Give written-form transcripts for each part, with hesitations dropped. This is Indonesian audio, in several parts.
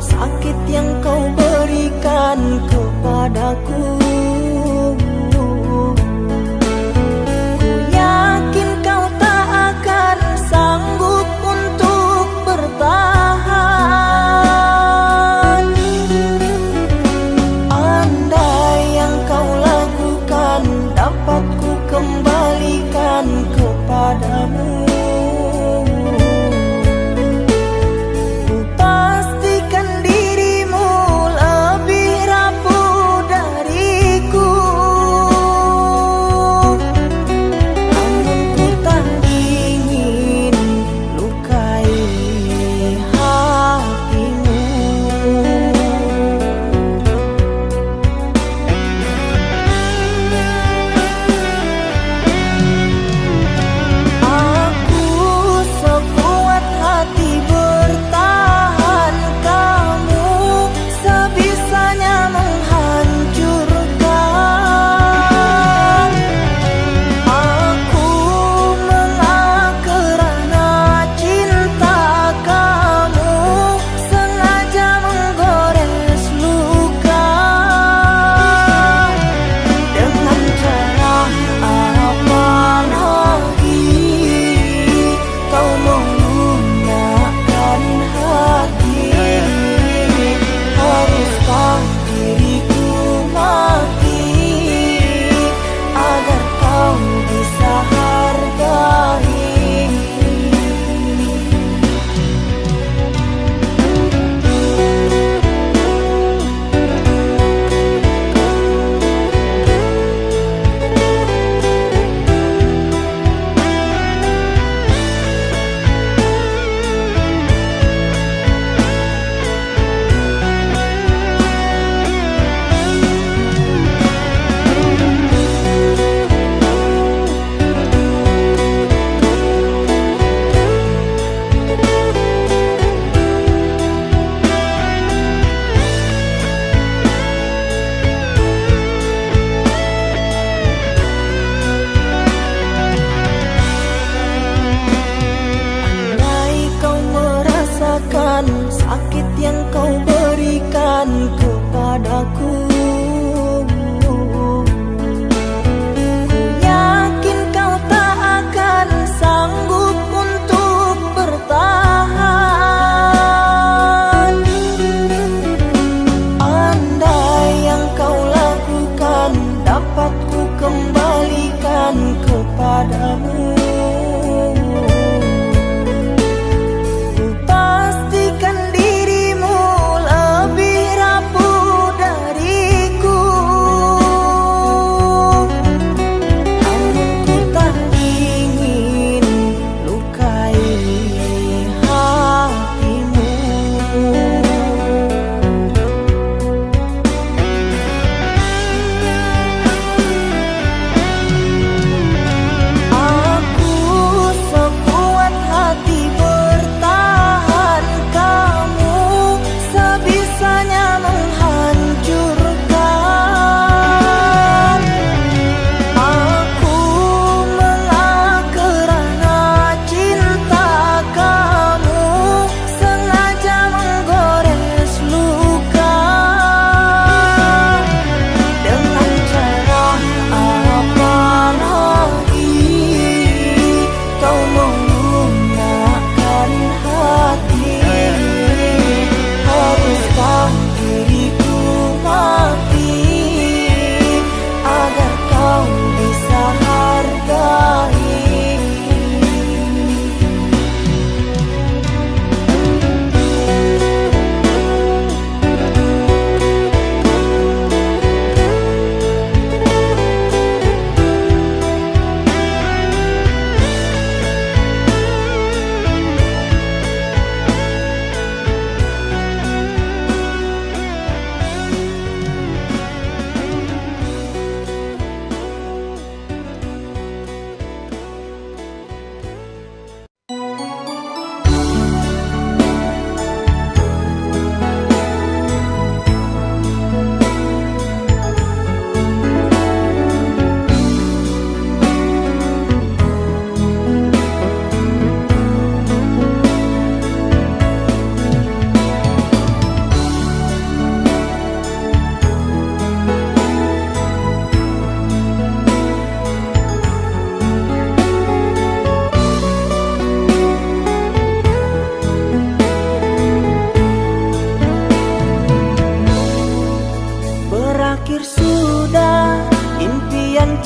sakit yang kau berikan kepadaku. Ku yakin kau tak akan sanggup untuk bertahan. Andai yang kau lakukan dapat ku kembalikan kepadamu. Pastikan dirimu lebih rapuh dariku.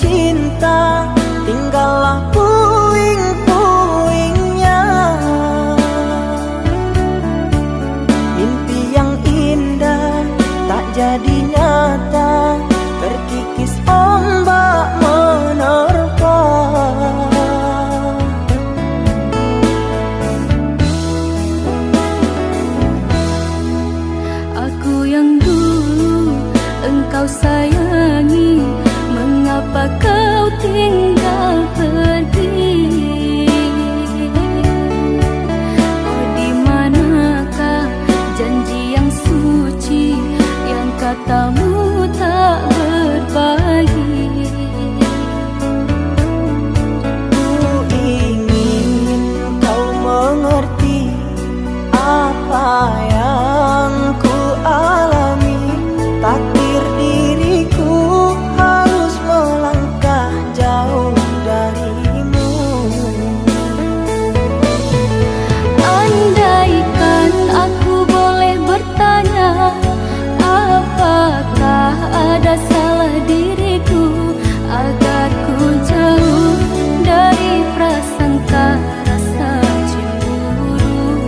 cinta, tinggallah puing-puingnya. Mimpi yang indah tak jadi nyata, terkikis ombak menerpa. Aku yang dulu engkau sayangi, mengapa kau tinggal pergi? Oh, di manakah janji yang suci yang katamu tak berbagi? Ku ingin kau mengerti apa yang ku alami. Takdir diriku harus melangkah jauh darimu. Andaikan aku boleh bertanya, apakah ada salah diriku agar ku jauh dari prasangka rasa cemburu?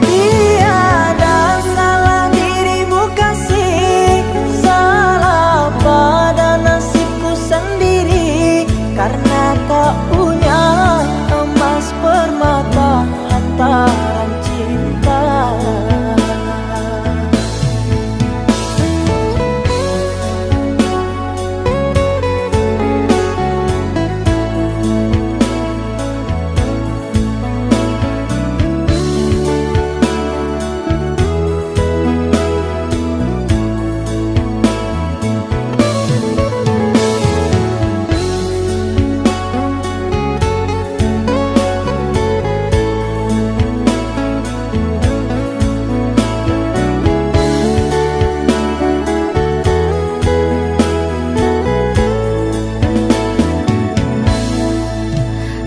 Tiada salah dirimu kasih, salah pada nasibku sendiri, karena tak punya emas permata hantaran cinta.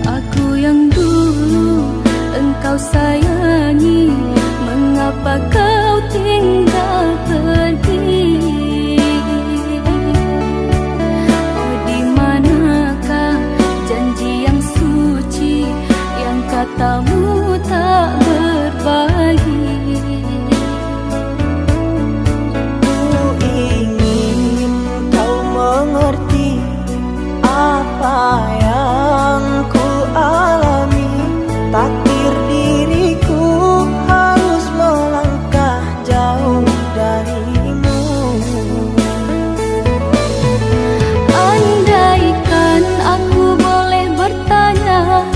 Aku yang dulu engkau sayangi, mengapa kau tinggal pergi? Oh, di manakah janji yang suci yang katamu tak berbagi? Ku ingin kau mengerti apa yang ku alami. Takdir diriku harus melangkah jauh darimu. Andaikan aku boleh bertanya,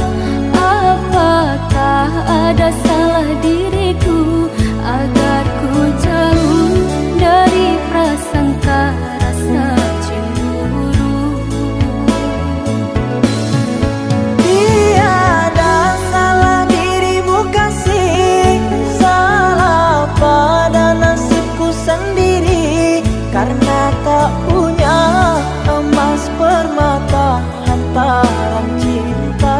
apakah ada salah diriku agar ku jauh dari prasangka rasa cemburu? Tiada salah dirimu kasih, salah pada nasibku sendiri, karena tak punya emas permata hantaran cinta.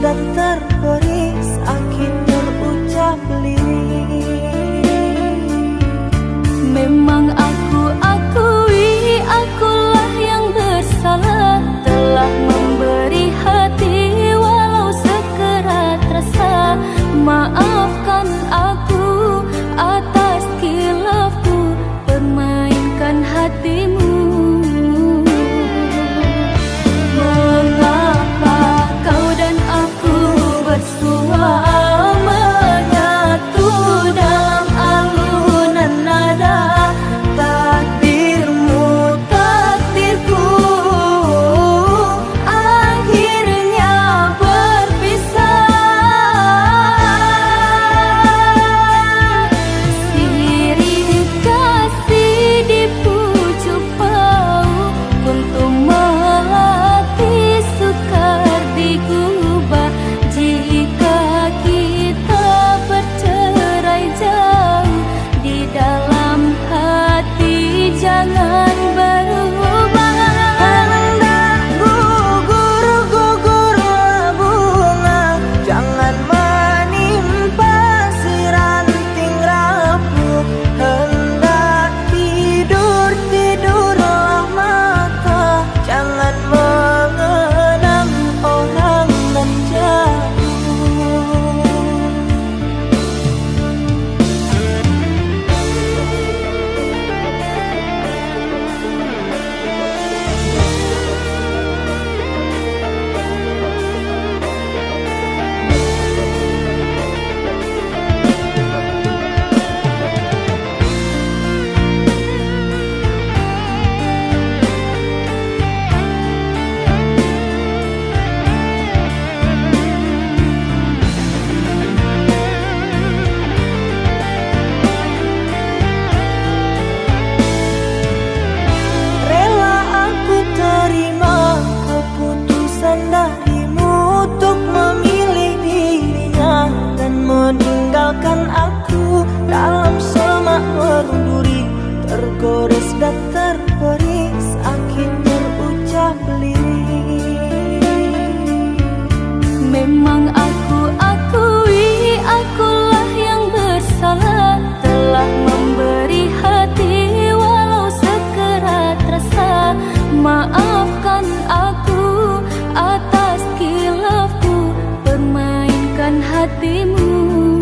dan terberi sakit terucap lirik. Memang aku akui akulah yang bersalah, telah memberi hati walau sekerat rasa. Maafkan aku atas kilafku permainkan hatimu.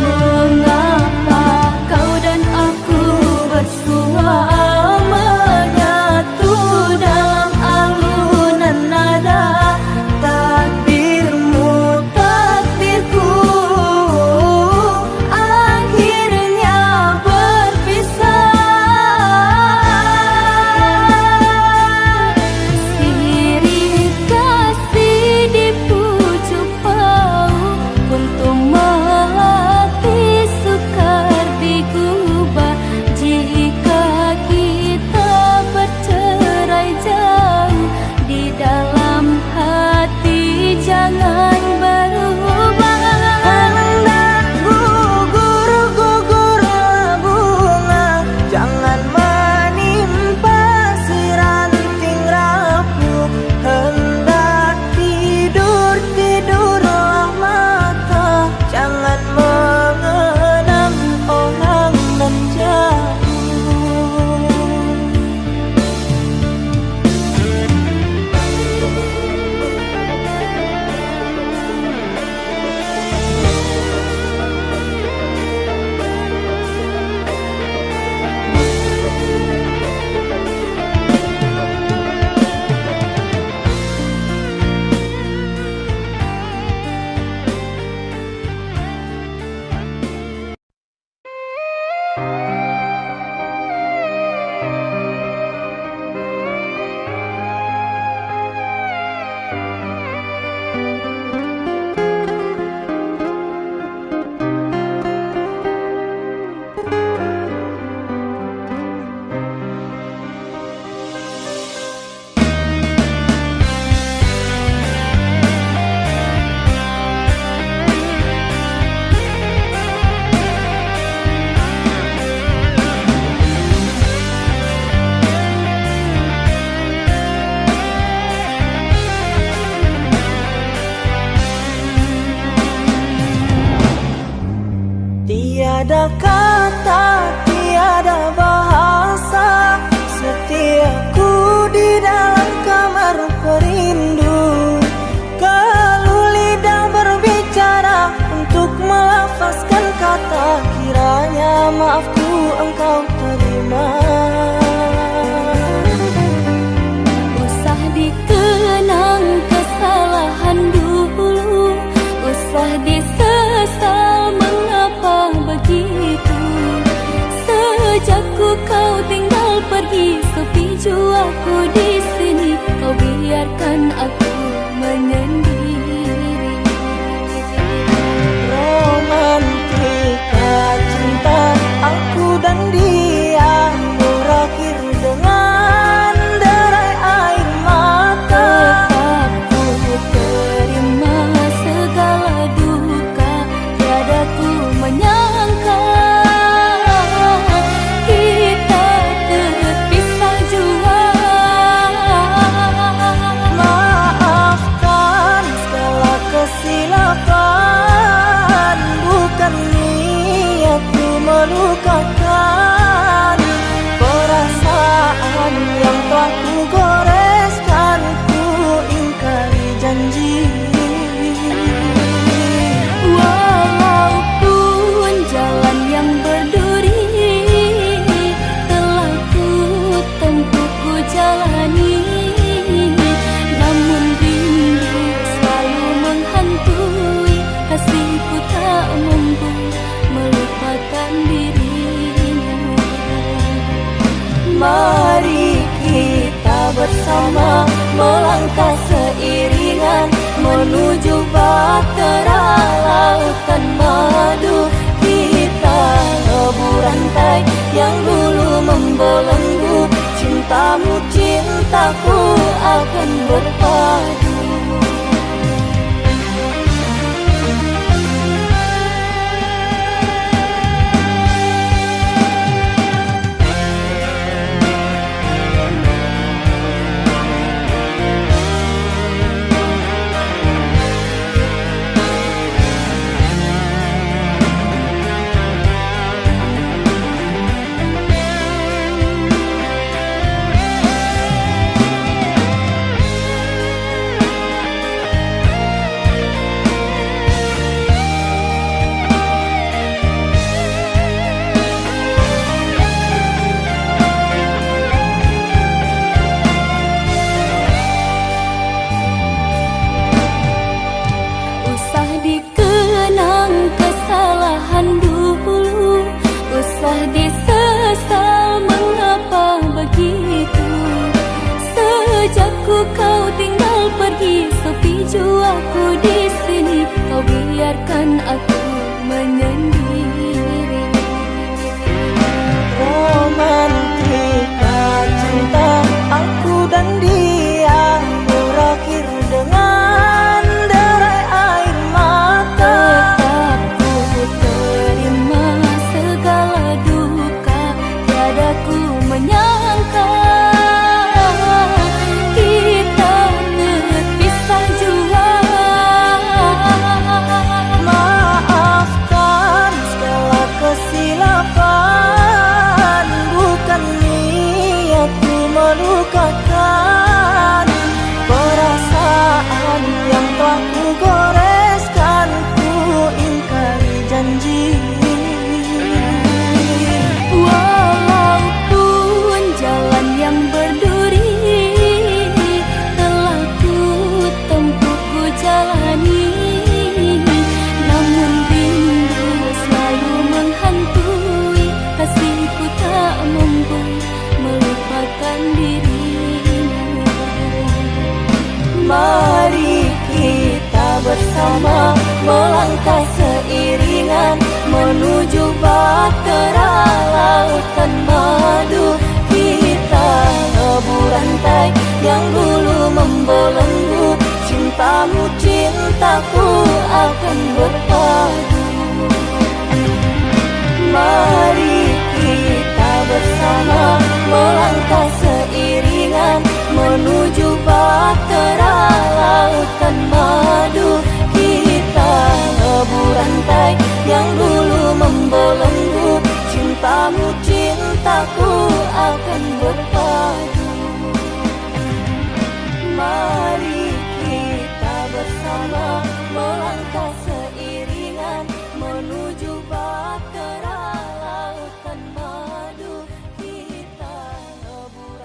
Mengapa kau dan aku bersua menyatu dalam alunan nada? Takdirmu takdirku akhirnya berpisah. Sirih kasih di pucuk pau untuk melatih sukar digubah. Jika kita bercerai jauh, di dalam hati jangan berubah. Hendak gugur-gugurlah bunga, jangan menimpa si ranting rapuh. Hendak tidur-tidurlah mata, jangan mengenang orang nan jauh. Tiada kata, tiada bahasa, setiaku di dalam kamar perindu. Kalau lidah berbicara untuk melafazkan kata, kiranya maafku engkau terima. Usah dikenang kesalahan dulu, usah disesal mengapa begitu. Sejak kau tinggal pergi, sepi jiwaku di sini. Kau biarkan aku menyendiri. Romantika cinta aku dan dia berakhir dengan derai air mata. Tetap ku terima segala duka, tiada ku menyangka kita terpisah jua. Maafkan segala kesilapan, bukan niatku melukakan. Perasaan yang telah ku goreskan, ku ingkari janji. Walaupun jalan yang berduri telah ku tempuh, ku jalani, namun rindu selalu menghantui. Kasihku tak mampu melupakan dirinya. Mari kita bersama melangkah seiringan menuju bahtera lautan madu. Kita lebur rantai yang dulu membelenggu, cintamu cintaku akan berpadu. Mari kita bersama melangkah seiringan menuju bahtera lautan madu. Kita lebur rantai yang dulu membelenggu, cintamu cintaku akan berpadu. Mari kita bersama melangkah seiringan menuju bahtera lautan madu. Kita lebur rantai yang dulu membelenggu, cintamu cintaku akan berpadu. Mari kita bersama melangkah seiringan menuju bahtera lautan madu. Kita lebur.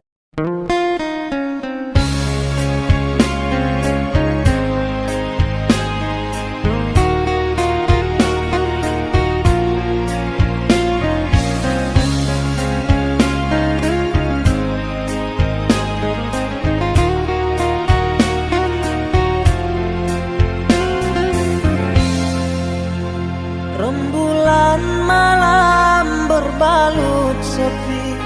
Rembulan malam berbalut sepi,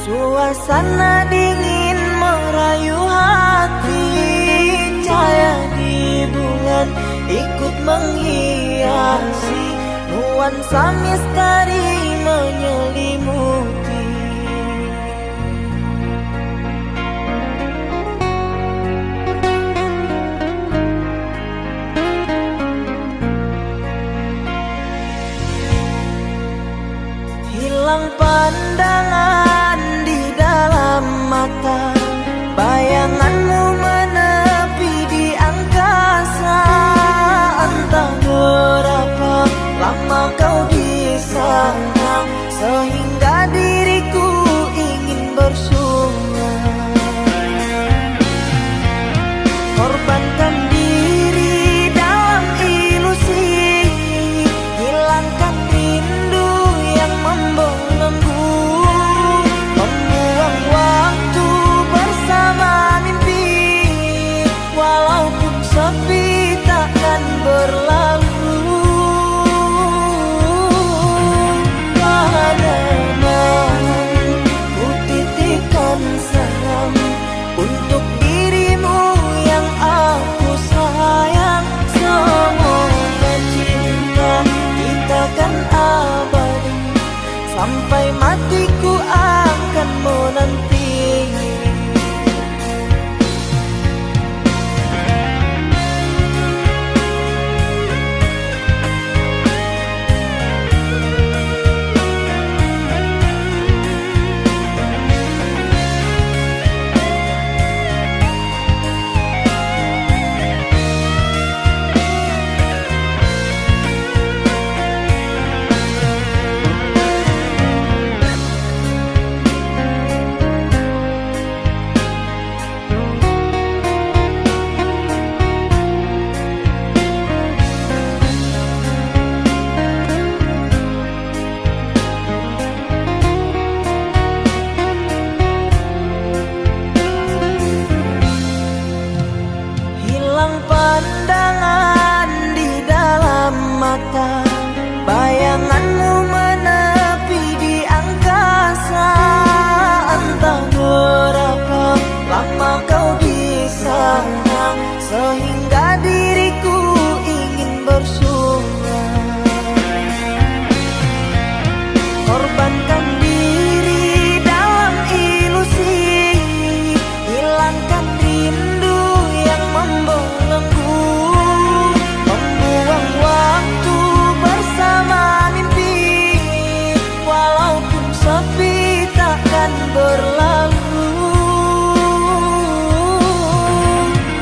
suasana dingin merayu hati. Cahaya di bulan ikut menghiasi, nuansa misteri menyelimuti. Hilang pandangan di dalam mata, bayanganmu menepi di angkasa. Entah berapa lama kau di sana, sehingga diriku ingin bersunat. Korbankan diri dalam ilusi, hilangkan rindu yang membelenggu, membuang waktu bersama mimpi. Walaupun sepi takkan berlalu. Kadang ku titipkan salam untuk dirimu yang aku sayang. Semoga cinta kita kan abadi, sampai matiku akan menanti. Hilang pandangan di dalam mata, bayanganmu menepi di angkasa. Entah berapa lama kau di sana, sehingga diriku ingin bersunat. Korbankan diri dalam ilusi, hilangkan rindu yang membelenggu, membuang waktu bersama mimpi. Walaupun sepi takkan berlalu.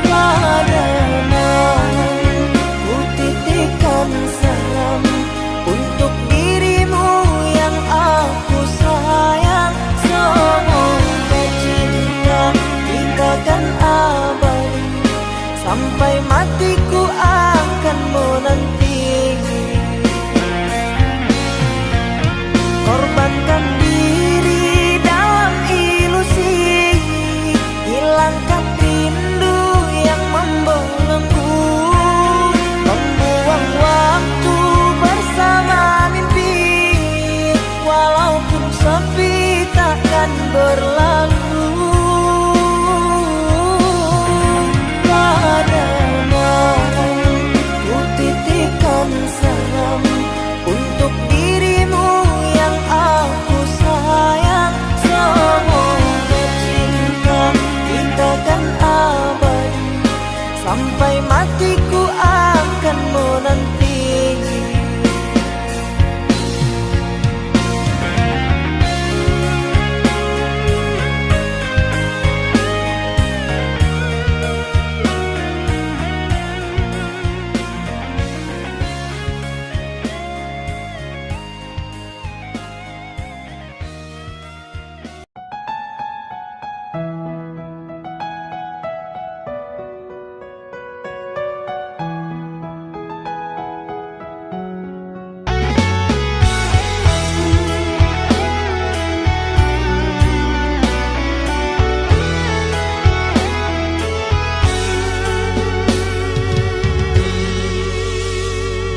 Kadang ku titipkan salam untuk dirimu yang aku sayang. Semoga cinta kita kan abadi, sampai matiku akan menanti. Korbankan diri dalam ilusi, hilangkan rindu yang membawa hatiku akan menanti.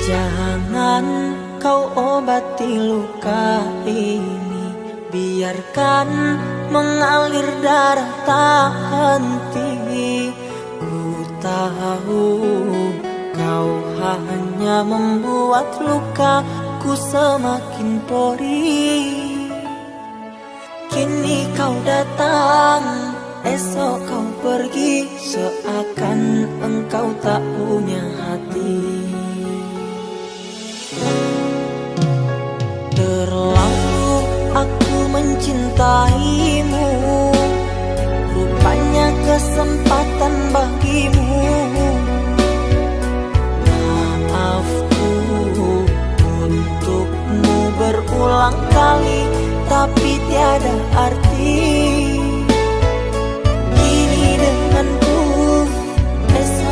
Jangan kau obati luka ini, biarkan mengalir darah tak henti. Ku tahu kau hanya membuat lukaku semakin perih. Kini kau datang, esok kau pergi, seakan engkau tak punya hati. Terlalu aku mencintaimu, rupanya kesempatan bagimu. Maafku untukmu berulang kali, tapi tiada arti. Kini denganku, esok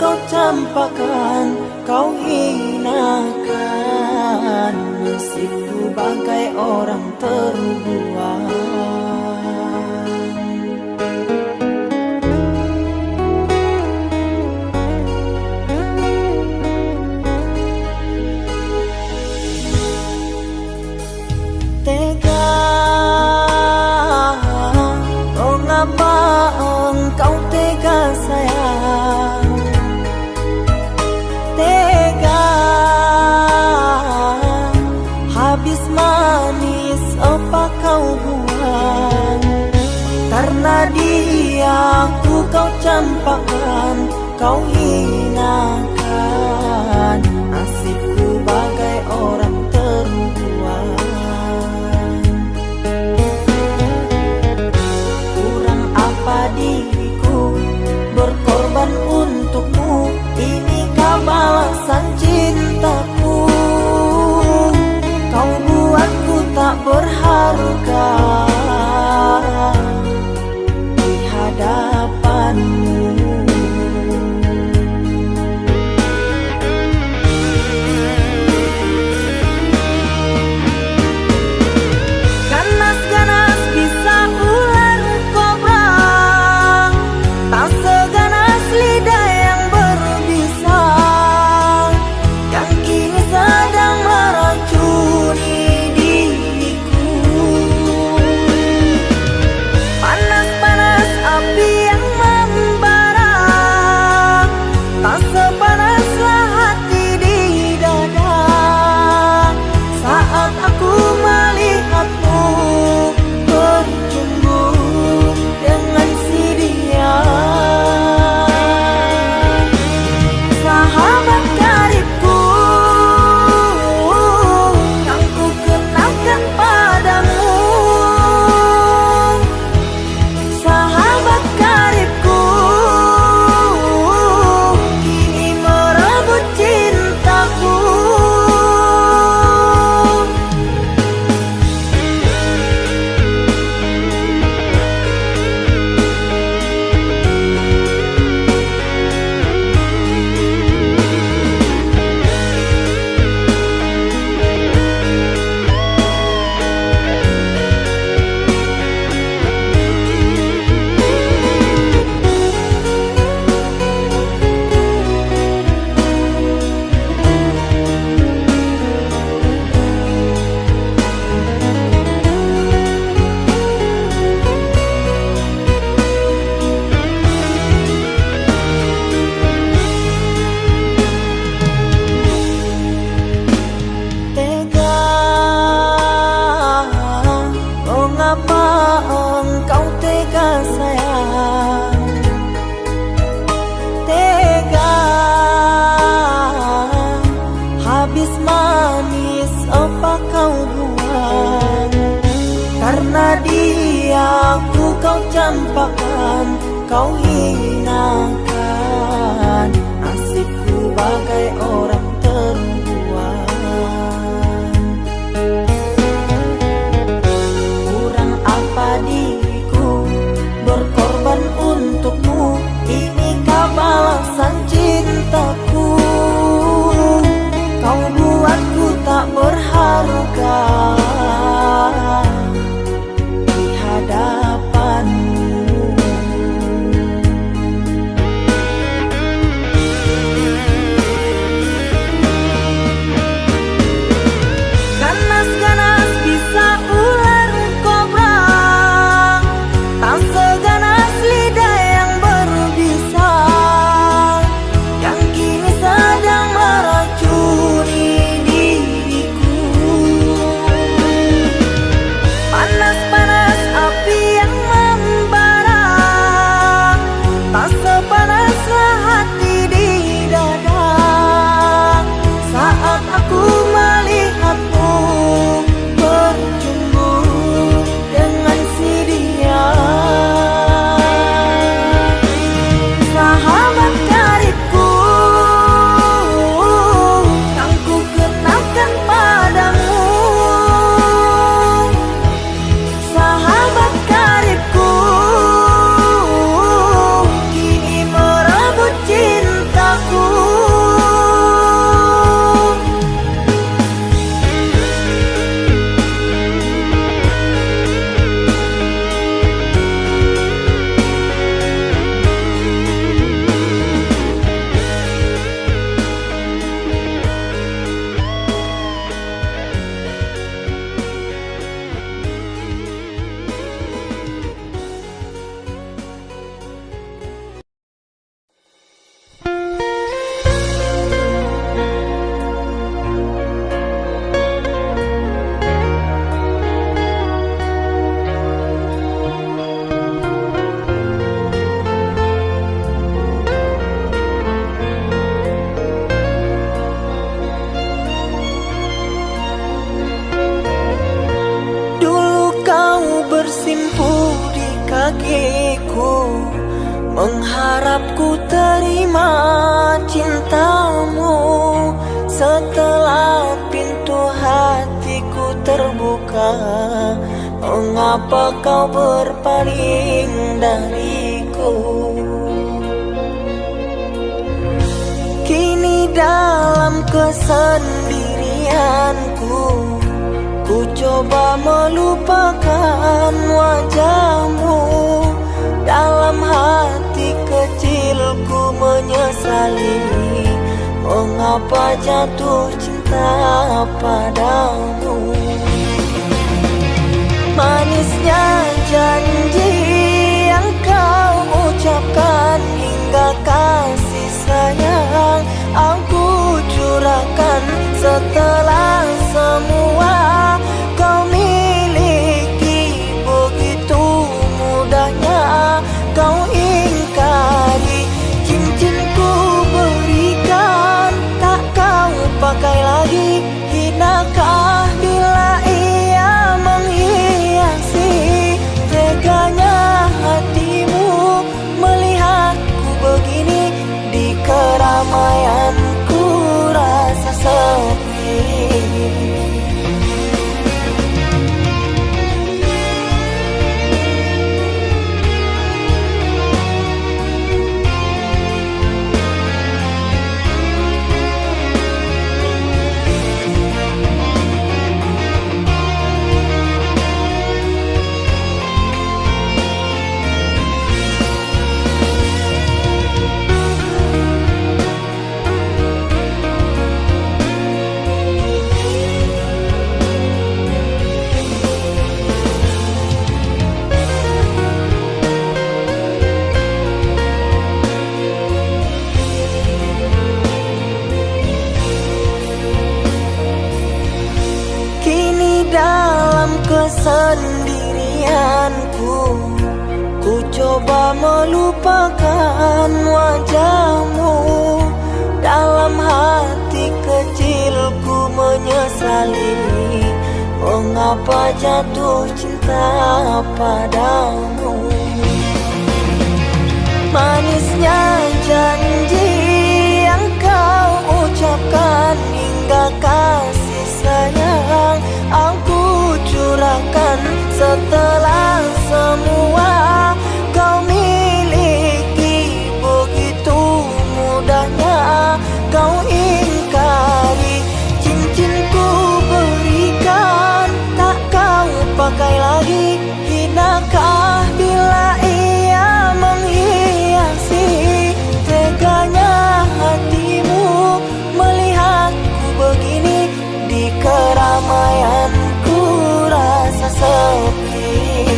kau campakkan, kau hinakan. Nasibku bagai orang terbuang. Tega, oh ngapa engkau tega sayang? Tega, habis manis apa kau buang? Karena dia ku kau campakkan, kau hinakan. Nasibku bagai orang terbuang. Kurang apa diriku berkorban untukmu? Inikah balasan cintaku? Kau buatku tak berharga di hadapanmu. Ganas-ganas bisa ular kobra, tak seganas lidah yang berbisa, yang kini sedang meracuni diriku. Panas-panas api yang membara, tak sepanaslah hati di dada. Saat aku melihatmu bercumbu dengan si dia, sahabat karibku yang ku kenalkan padamu. Sahabat karibku kini merebut cintaku. Tega, oh ngapa engkau tega sayang? Tega, habis manis apa kau buang? Karena dia ku kau campakkan, kau hinakan. Nasibku bagai orang terbuang. Kurang apa diriku berkorban untukmu? Inikah balasan cintaku? Kau buatku tak berharga di hadapanmu. bersimpu di kakiku, mengharap ku terima cintamu. Setelah pintu hatiku terbuka, mengapa kau berpaling dariku? Kini dalam kesendirianku, ku coba melupakan wajahmu. Dalam hati kecilku menyesali, mengapa jatuh cinta padamu. Manisnya janji yang kau ucapkan, hingga kasih sayang aku curahkan. Setelah semua kau miliki, begitu mudahnya kau ingkari. Cincinku berikan, tak kau pakai lagi. Hinakah bila ia menghiasi? Teganya hatimu melihatku begini. Di keramaian ku rasa sepi. Dalam kesendirianku, ku coba melupakan wajahmu. Dalam hati kecilku menyesali, mengapa jatuh cinta padamu. Manisnya janji yang kau ucapkan, hingga kasih sayang aku curahkan. Setelah semua kau miliki, begitu mudahnya kau ingkari. Cincinku berikan, tak kau pakai lagi. Hinakah bila ia menghiasi? Teganya hatimu melihatku begini. Di keramaian ku rasa sepi.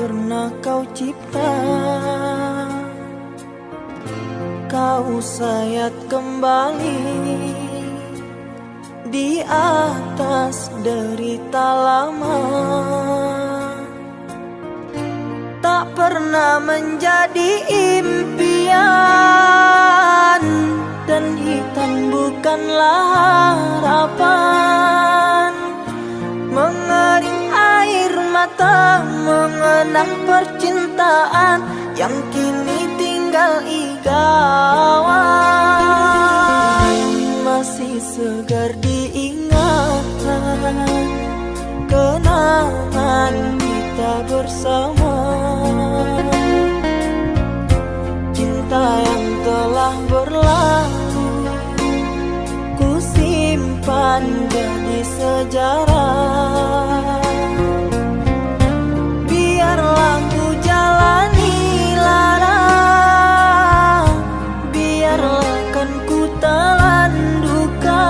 pernah kau cipta. Kau sayat kembali di atas derita lama. Tak pernah menjadi impian, dan hitam bukanlah harapan. Mengering air mata mengenang percintaan yang kini tinggal igauan. Masih segar diingatan kenangan kita bersama. Cinta yang telah berlalu ku simpan jadi sejarah. Biarlah ku jalani lara, biarlah kan ku telan duka.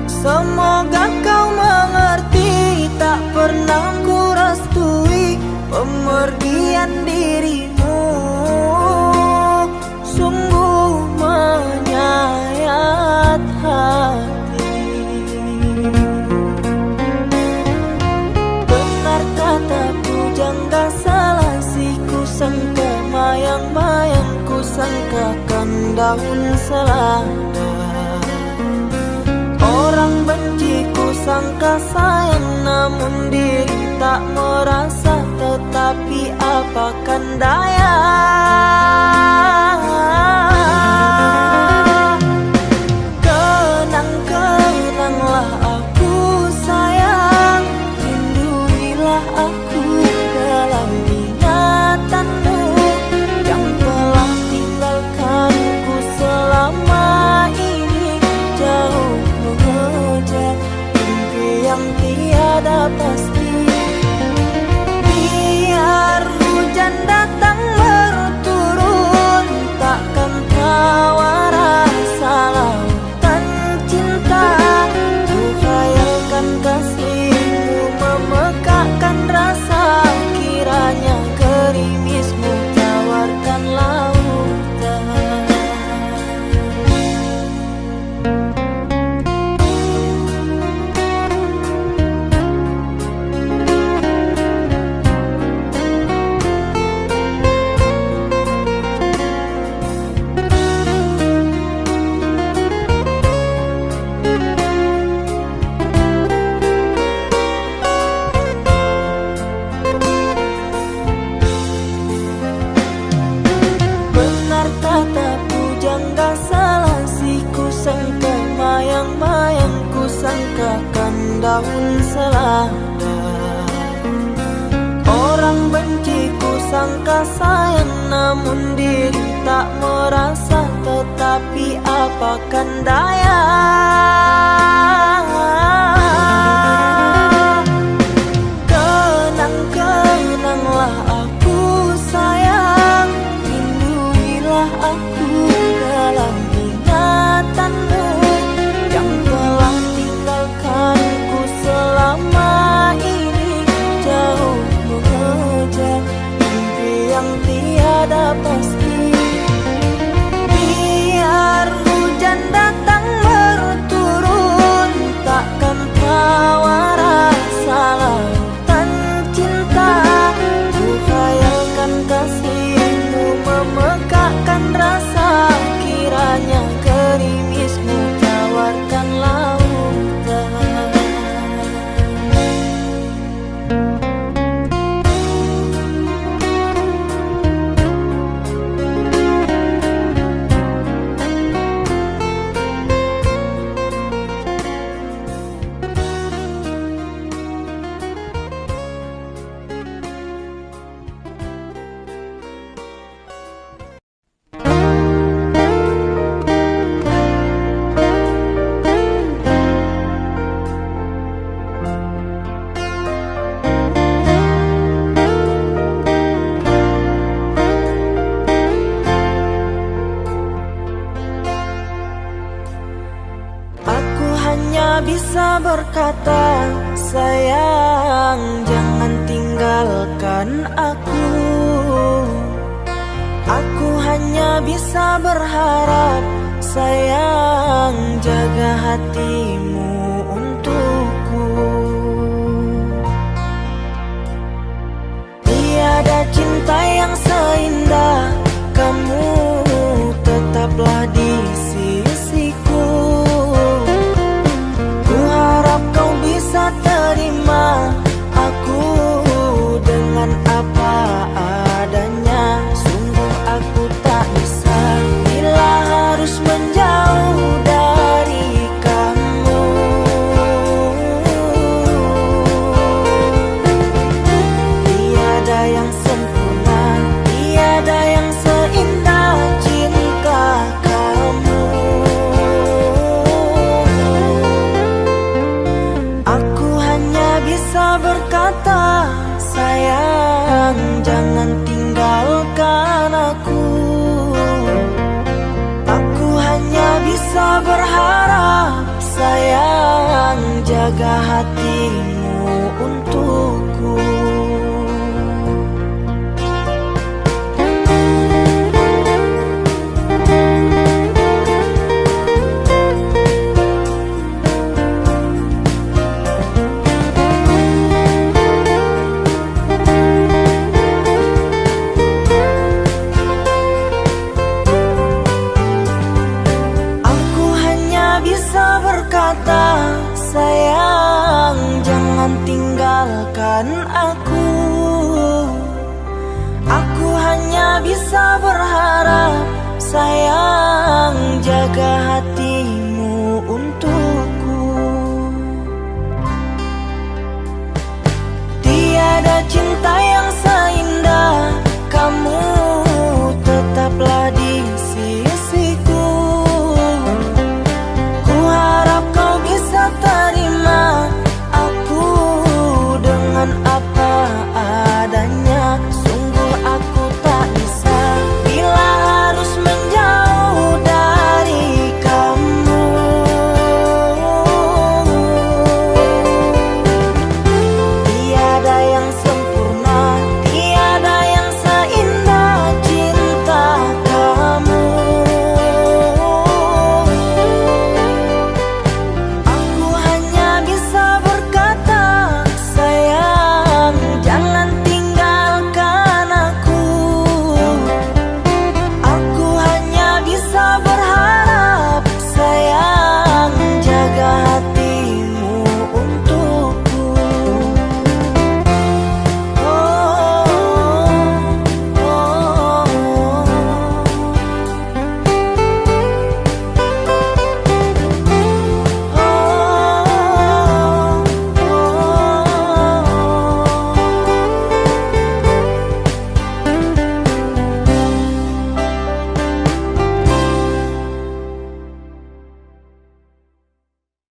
Semoga kau mengerti, tak pernah ku restui pemergian dirimu. Sungguh menyayat hati. Benar kata pujangga salasi, ku sangka mayang-mayang, ku sangkakan daun selada. Orang benci ku sangka sayang, namun diri tak merasa. Tetapi apakan daya, kenang-kenanglah aku sayang. Lindungilah aku dalam ingatanmu yang telah tinggalkanku selama ini. Jauh mengejar mimpi yang tiada pasti. Biar hujan datang berturun, takkan tawa rasa lautan cinta. Ku khayalkan kasihmu memekakkan rasa, kiranya gerimismu tawarkan lautan. Benar kata pujangga salasi, ku sangka mayang-mayang, ku sangkakan daun selada. Orang benci ku sangka sayang, namun diri tak merasa. Tetapi apakan daya, kenang-kenanglah aku sayang. Lindungilah aku dalam ingatanmu yang telah tinggalkanku selama ini. Jauh mengejar mimpi yang tiada pasti. Biar hujan datang berturun, takkan tawa rasa lautan cinta. Ku khayalkan kasihmu memekakkan rasa, kiranya gerimismu tawarkan lautan. bisa berkata sayang, jangan tinggalkan tinggalkan aku. Aku hanya bisa berharap, sayang, jaga hatimu untukku. Tiada cinta yang seindah kamu, tetaplah di sisiku. Ku harap kau bisa terima aku dengan apa adanya. Sungguh aku tak bisa bila harus menjauh dari kamu. Tiada yang sempurna, tiada yang seindah cinta kamu. Aku hanya bisa berkata, sayang, jangan tinggalkan aku. Aku hanya bisa berharap, sayang, jaga hatimu untukku. Berkata, sayang, jangan tinggalkan aku. Aku hanya bisa berharap, sayang, jaga hati.